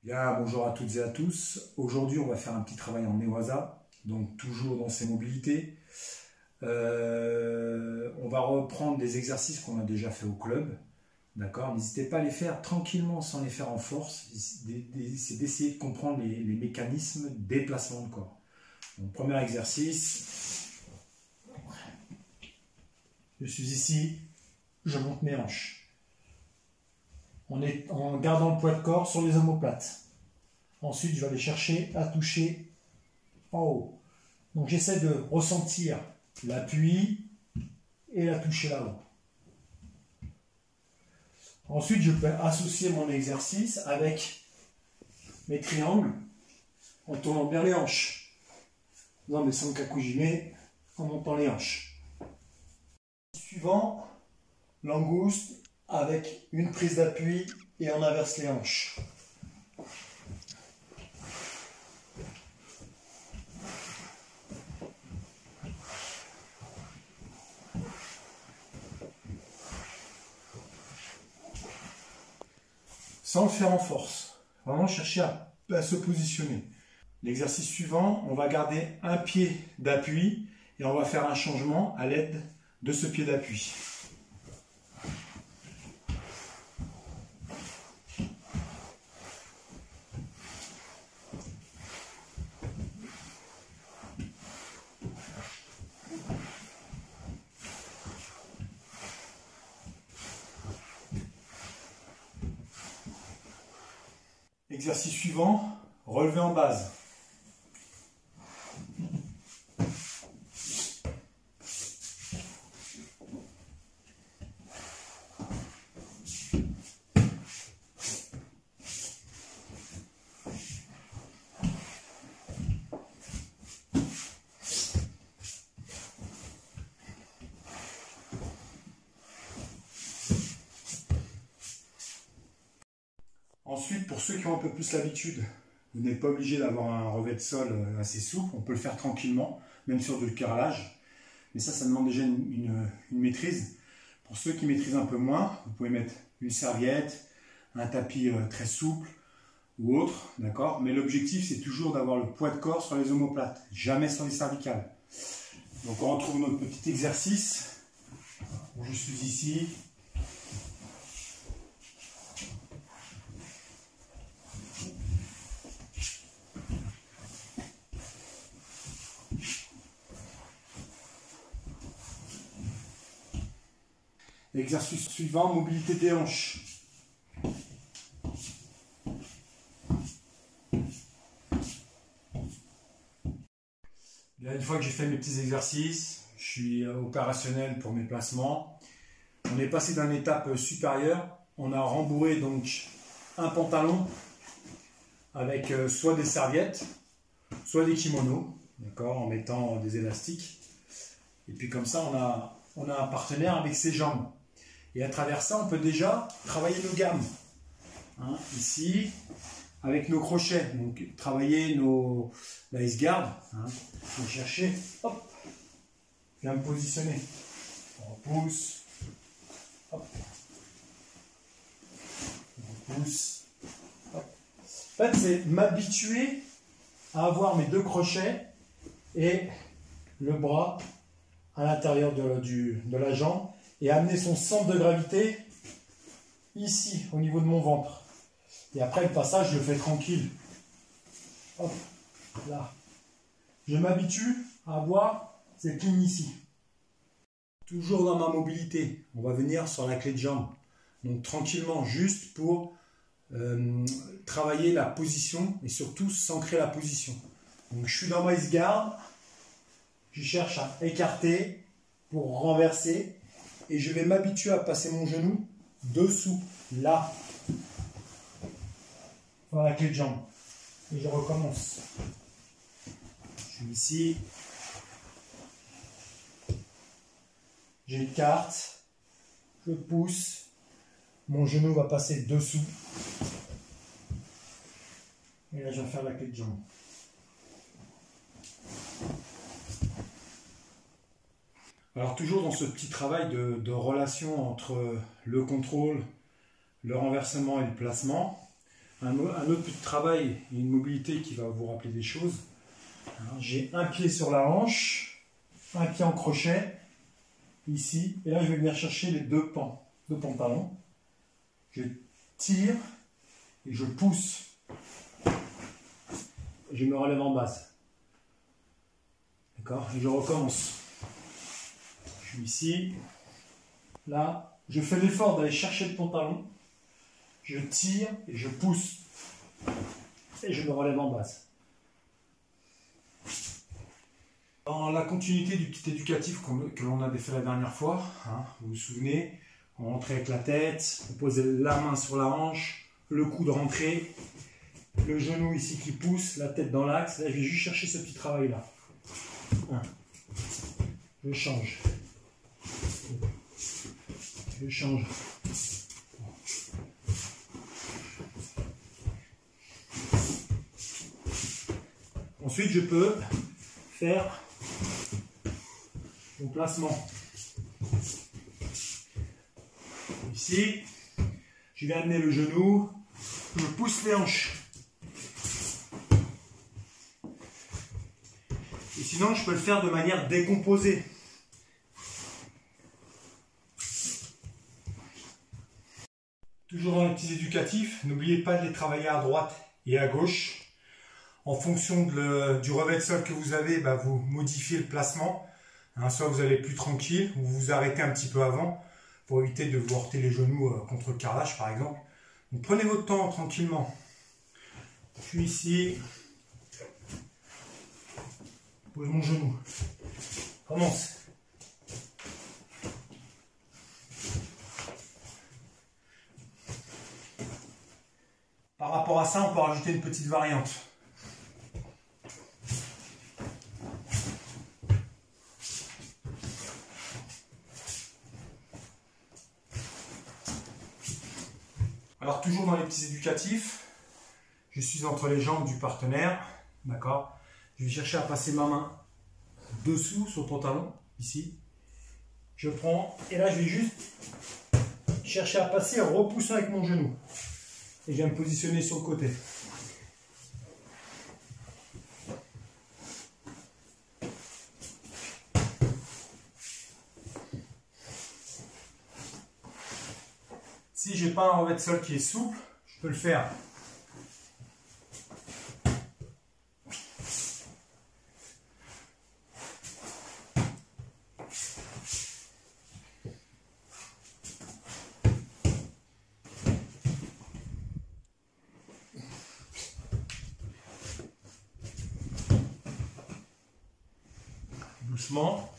Bien, bonjour à toutes et à tous. Aujourd'hui, on va faire un petit travail en Newaza, donc toujours dans ses mobilités. On va reprendre des exercices qu'on a déjà fait au club. D'accord? N'hésitez pas à les faire tranquillement sans les faire en force. C'est d'essayer de comprendre les mécanismes des placements de corps. Donc, premier exercice. Je suis ici, je monte mes hanches. En gardant le poids de corps sur les omoplates. Ensuite, je vais aller chercher à toucher en haut. Donc, j'essaie de ressentir l'appui et la toucher là-haut. Ensuite, je peux associer mon exercice avec mes triangles en tournant bien les hanches. Dans mes sankakujime, en montant les hanches. Suivant, langouste avec une prise d'appui et on inverse les hanches. Sans le faire en force, vraiment chercher à se positionner. L'exercice suivant, on va garder un pied d'appui et on va faire un changement à l'aide de ce pied d'appui. Exercice suivant, relevé en base. Ensuite, pour ceux qui ont un peu plus l'habitude, vous n'êtes pas obligé d'avoir un relevé de sol assez souple, on peut le faire tranquillement, même sur du carrelage. Mais ça demande déjà une maîtrise. Pour ceux qui maîtrisent un peu moins, vous pouvez mettre une serviette, un tapis très souple ou autre, d'accord? Mais l'objectif, c'est toujours d'avoir le poids de corps sur les omoplates, jamais sur les cervicales. Donc on retrouve notre petit exercice. Je suis ici. Exercice suivant, mobilité des hanches. Bien, une fois que j'ai fait mes petits exercices, je suis opérationnel pour mes placements. On est passé d'une étape supérieure. On a rembourré donc un pantalon avec soit des serviettes, soit des kimonos, d'accord, en mettant des élastiques. Et puis comme ça, on a un partenaire avec ses jambes. Et à travers ça, on peut déjà travailler nos gammes. Hein, ici, avec nos crochets. Donc, travailler la ice-guard. Hein, je vais chercher, hop, je viens me positionner. On repousse, hop, on repousse, hop. En fait, c'est m'habituer à avoir mes deux crochets et le bras à l'intérieur de la jambe et amener son centre de gravité ici, au niveau de mon ventre. Et après, le passage, je le fais tranquille. Hop, là. Je m'habitue à avoir cette ligne ici. Toujours dans ma mobilité, on va venir sur la clé de jambe. Donc tranquillement, juste pour travailler la position et surtout s'ancrer la position. Donc je suis dans ma ice-guard, je cherche à écarter pour renverser et je vais m'habituer à passer mon genou dessous, là, dans la clé de jambe. Et je recommence. Je suis ici. J'écarte. Je pousse. Mon genou va passer dessous. Et là, je vais faire la clé de jambe. Alors toujours dans ce petit travail de relation entre le contrôle, le renversement et le placement, un autre petit travail et une mobilité qui va vous rappeler des choses. J'ai un pied sur la hanche, un pied en crochet, ici, et là je vais venir chercher les deux pans de pantalon. Je tire et je pousse. Et je me relève en base. D'accord? Et je recommence. Je suis ici, là, je fais l'effort d'aller chercher le pantalon, je tire et je pousse. Et je me relève en base. Dans la continuité du petit éducatif que l'on avait fait la dernière fois, vous vous souvenez, on rentrait avec la tête, on posait la main sur la hanche, le coude rentré, le genou ici qui pousse, la tête dans l'axe. Là, je vais juste chercher ce petit travail-là. Je change. Je change. Ensuite, je peux faire mon placement. Ici, je vais amener le genou, je pousse les hanches. Et sinon, je peux le faire de manière décomposée. Toujours dans les petits éducatifs, n'oubliez pas de les travailler à droite et à gauche. En fonction du revêt de sol que vous avez, vous modifiez le placement. Soit vous allez plus tranquille, ou vous vous arrêtez un petit peu avant pour éviter de vous heurter les genoux contre le carrelage par exemple. Donc prenez votre temps tranquillement. Je suis ici. Je pose mon genou. Commence. Par rapport à ça, on peut rajouter une petite variante. Alors toujours dans les petits éducatifs, je suis entre les jambes du partenaire, d'accord. Je vais chercher à passer ma main dessous sur le pantalon, ici. Je prends, et là je vais juste chercher à passer en repoussant avec mon genou. Et je vais me positionner sur le côté. Si j'ai pas un revêt de sol qui est souple, je peux le faire. Doucement.